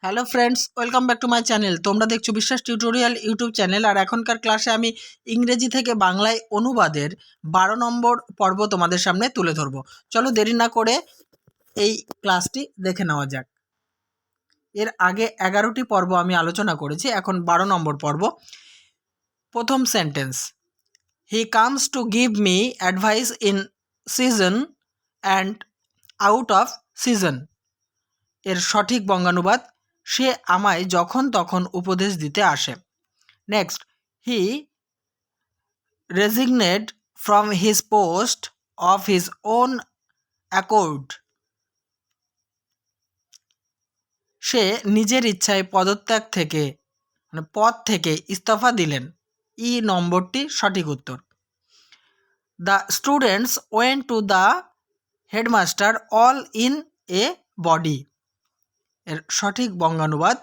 Hello friends, welcome back to my channel. তোমরা দেখছো বিশ্বাস টিউটোরিয়াল ইউটিউব চ্যানেল। আর এখনকার ক্লাসে আমি ইংরেজি থেকে বাংলায় অনুবাদের 12 নম্বর পর্ব তোমাদের সামনে তুলে ধরবো। চলো দেরি না করে এই ক্লাসটি দেখে নেওয়া যাক। এর আগে 11টি পর্ব আমি আলোচনা করেছি, এখন 12 নম্বর পর্ব। প্রথম sentence, he comes to give me advice in season and out off season. এর সঠিক বঙ্গানুবাদ, সে আমায় যখন তখন উপদেশ দিতে আসে। Next, he resigned from his post of his own accord. সে নিজের ইচ্ছায় পদত্যাগ থেকে পদ থেকে ইস্তফা দিলেন। ই নম্বরটি সঠিক উত্তর। The students went to the headmaster all in a body. এর সঠিক বঙ্গানুবাদ,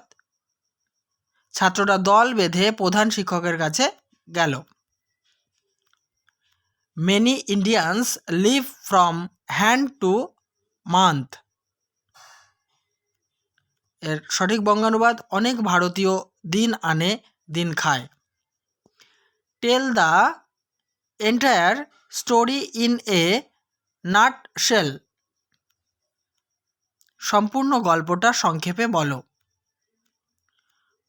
ছাত্ররা দল বেঁধে প্রধান শিক্ষকের কাছে গেল। Many Indians live from hand to month. এর সঠিক বঙ্গানুবাদ, অনেক ভারতীয় দিন আনে দিন খায়। Tell the entire story in a nutshell. সম্পূর্ণ গল্পটা সংক্ষেপে বলো।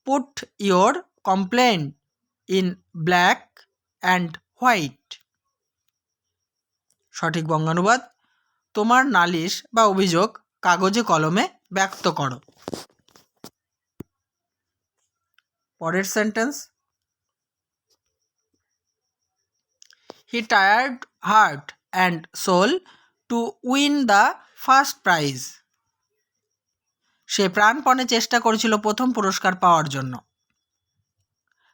Put your complain in black and white. সঠিক বঙ্গানুবাদ, তোমার নালিশ বা অভিযোগ কাগজে কলমে ব্যক্ত করো। পরের sentence, he tired heart and soul to win the first prize. সে প্রাণপণে চেষ্টা করেছিল প্রথম পুরস্কার পাওয়ার জন্য।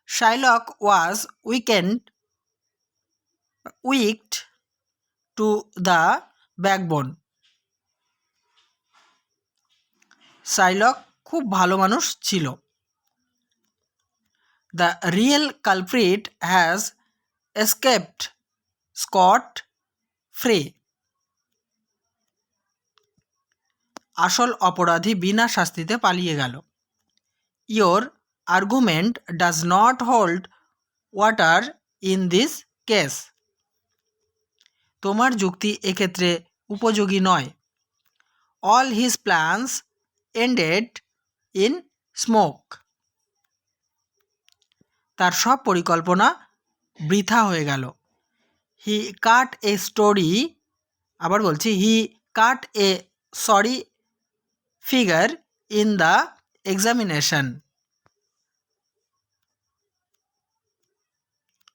Shylock was wicked to the backbone. Shylock খুব ভালো মানুষ ছিল। The real culprit has escaped scot free. আসল অপরাধী বিনা শাস্তিতে পালিয়ে গেল। Your argument does not hold water in this case. তোমার যুক্তি এক্ষেত্রে উপযোগী নয়। All his plans ended in smoke. তার সব পরিকল্পনা বৃথা হয়ে গেল। হি কাট এ স্টোরি, আবার বলছি, he cut a sorry figure in the examination.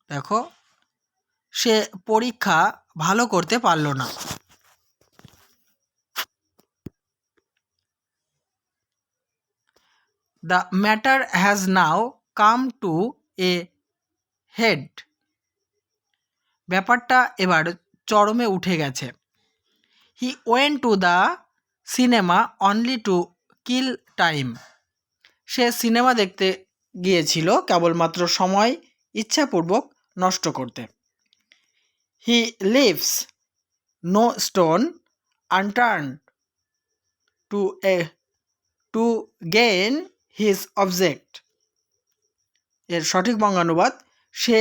দেখো, সে পরীক্ষা ভালো করতে পারল না। The matter has now come to a head. ব্যাপারটা এবার চরমে উঠে গেছে। He went to the cinema only to kill time. সে সিনেমা দেখতে গিয়েছিল কেবলমাত্র সময় ইচ্ছাপূর্বক নষ্ট করতে। He leaves no stone unturned to gain his object. এর সঠিক বঙ্গানুবাদ, সে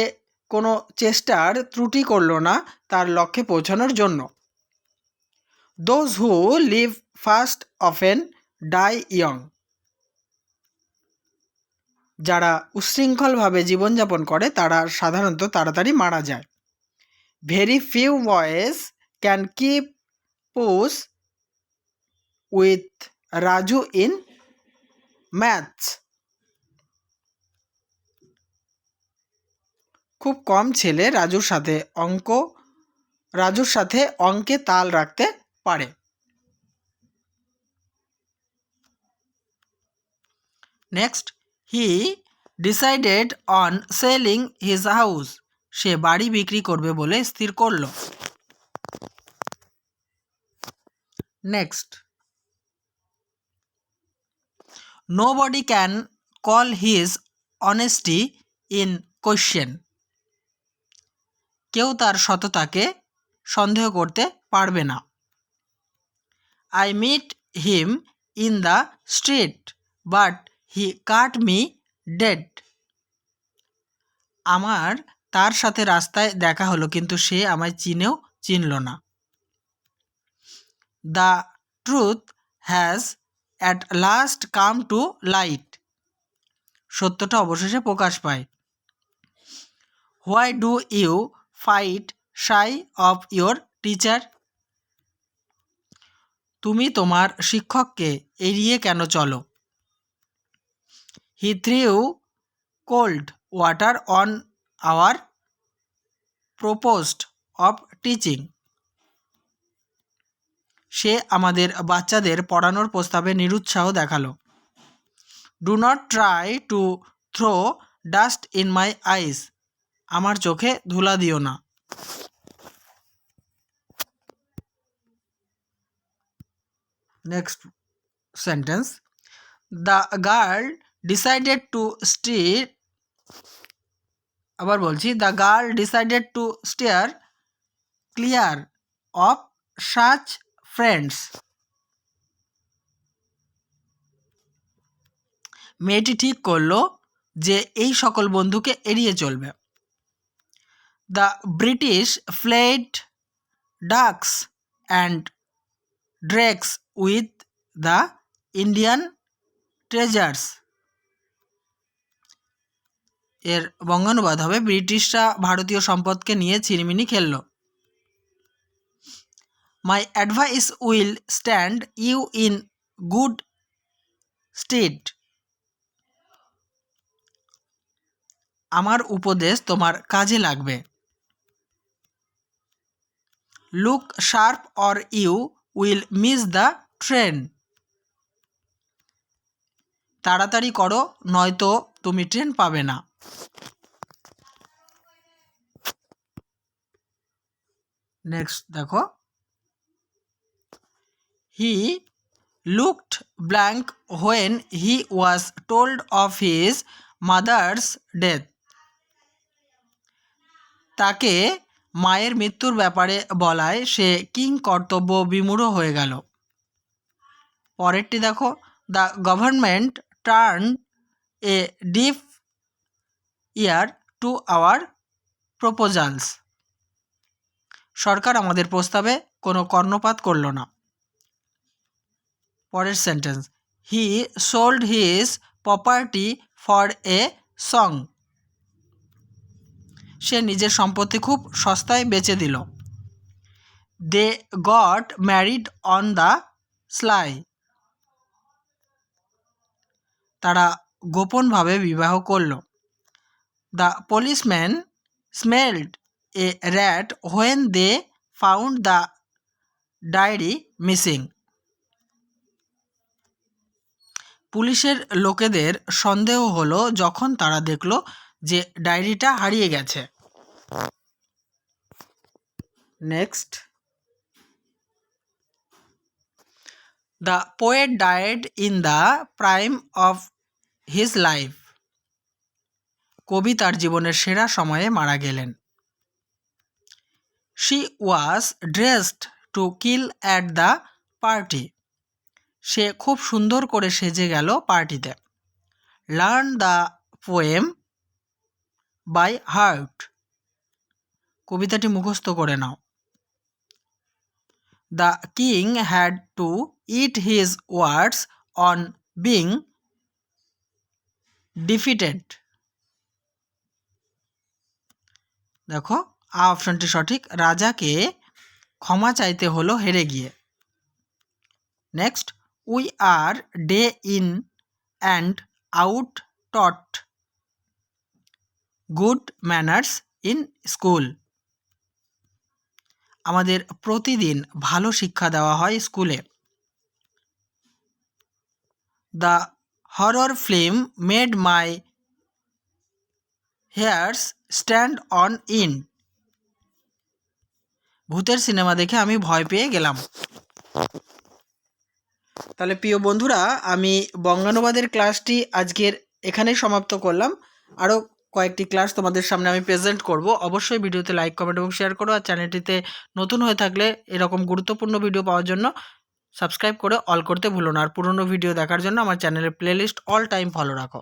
কোনো চেষ্টার ত্রুটি করল না তার লক্ষ্যে পৌঁছানোর জন্য। Those who live fast often die young. যারা উচ্ছৃঙ্খলভাবে জীবনযাপন করে তারা সাধারণত তাড়াতাড়ি মারা যায়। Very few boys can keep push with Raju in maths. খুব কম ছেলে রাজুর সাথে অঙ্কে তাল রাখতে পারে। Next, he decided on selling his house. সে বাড়ি বিক্রি করবে বলে স্থির করল। Next, nobody can call his honesty in question. কেউ তার সততাকে সন্দেহ করতে পারবে না। I meet him in the street but he cut me dead. আমার তার সাথে রাস্তায় দেখা হলো, কিন্তু সে আমায় চিনল না। The truth has at last come to light. সত্যটা অবশেষে প্রকাশ পায়। Why do you fight shy of your teacher. তুমি তোমার শিক্ষককে এড়িয়ে কেন চলো? He threw cold water on our proposed of teaching. সে আমাদের বাচ্চাদের পড়ানোর প্রস্তাবে নিরুৎসাহ দেখালো। Do not try to throw dust in my eyes. আমার চোখে ধুলা দিও না। Next sentence, the girl decided to steer. আবার বলছি, the girl decided to steer clear of such friends. মেয়েটি ঠিক করলো যে এই সকল বন্ধুকে এড়িয়ে চলবে। The British fled ducks and drakes with the Indian treasures. এর বঙ্গানুবাদ হবে, ব্রিটিশরা ভারতীয় সম্পদকে নিয়ে ছিনিমিনি খেলল। My advice will stand you in good state. আমার উপদেশ তোমার কাজে লাগবে। Look sharp or you will miss the train. তাড়াতাড়ি করো, নয়তো তুমি ট্রেন পাবে না। নেক্সট দেখো, he looked blank when he was told of his mother's death. তাকে মায়ের মৃত্যুর ব্যাপারে বলায় সে কিং কর্তব্য বিমূঢ় হয়ে গেল। পরেরটি দেখো, the government turn a deaf ear to our proposals. সরকার আমাদের প্রস্তাবে কোনো কর্ণপাত করল না। পরের sentence, he sold his property for a song. সে নিজের সম্পত্তি খুব সস্তায় বেচে দিল। They got married on the sly. তারা গোপনভাবে বিবাহ করল। The policeman smelled a rat when they found the diary missing. পুলিশের লোকেদের সন্দেহ হলো যখন তারা দেখল যে ডায়েরিটা হারিয়ে গেছে। Next, the poet died in the prime of his life. কবি তার জীবনের সেরা সময়ে মারা গেলেন। She was dressed to kill at the party. সে খুব সুন্দর করে সেজে গেল পার্টিতে। Learn the poem by heart. কবিতাটি মুখস্থ করে নাও। The king had to eat his words on being defeated. দেখো অপশনটি সঠিক, রাজাকে ক্ষমা চাইতে হলো হেরে গিয়ে। Next, we are day in and out taught good manners in school. আমাদের প্রতিদিন ভালো শিক্ষা দেওয়া হয় স্কুলে। The horror film made my here's stand on in. ভূতের সিনেমা দেখে আমি ভয় পেয়ে গেলাম। তাহলে প্রিয় বন্ধুরা, আমি বঙ্গানুবাদের ক্লাসটি আজকের এখানেই সমাপ্ত করলাম। আরও কয়েকটি ক্লাস তোমাদের সামনে আমি প্রেজেন্ট করব। অবশ্যই ভিডিওতে লাইক, কমেন্ট এবং শেয়ার করো। আর চ্যানেলটিতে নতুন হয়ে থাকলে এরকম গুরুত্বপূর্ণ ভিডিও পাওয়ার জন্য সাবস্ক্রাইব করে অল করতে ভুলো না। আর পুরনো ভিডিও দেখার জন্য আমার চ্যানেলের প্লেলিস্ট অল টাইম ফলো রাখো।